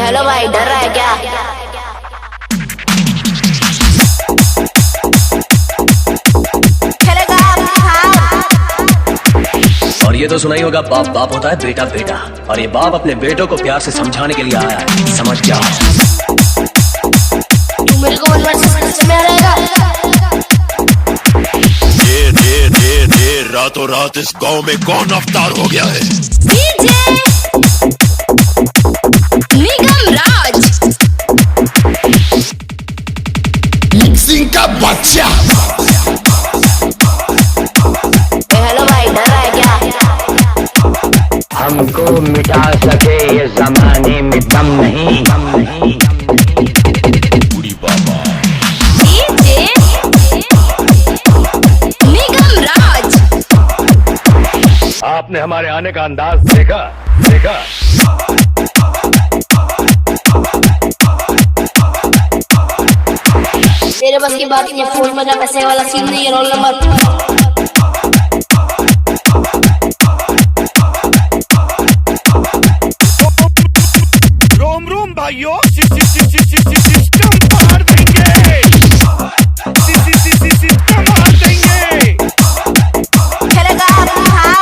Hello भाई, डर रहा है क्या? खेलेगा हाँ। और ये तो सुना ही होगा, बाप बाप होता है, बेटा बेटा। और ये बाप अपने बेटों को प्यार से समझाने के लिए आया है। समझ क्या? तू मेरे को में रहेगा। रातों रात इस गांव में कौन अवतार हो गया है? डीजे निगम राज सिंह का बच्चा। हेलो भाई, डर रहा है क्या? हमको मिटा सके ये जमाने में दम नहीं, दम नहीं, दम नहीं। बूढ़ी बाबा डीजे निगम राज। आपने हमारे आने का अंदाज देखा, देखा। तेरे बस की बात नहीं है, फूल मजा पैसे वाला सीन नहीं है। रोल नंबर रोम रोम भाइयों, सिस्टम मार देंगे, सिस्टम मार देंगे। खेलेगा हाँ।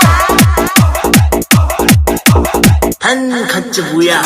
हन खच बुया।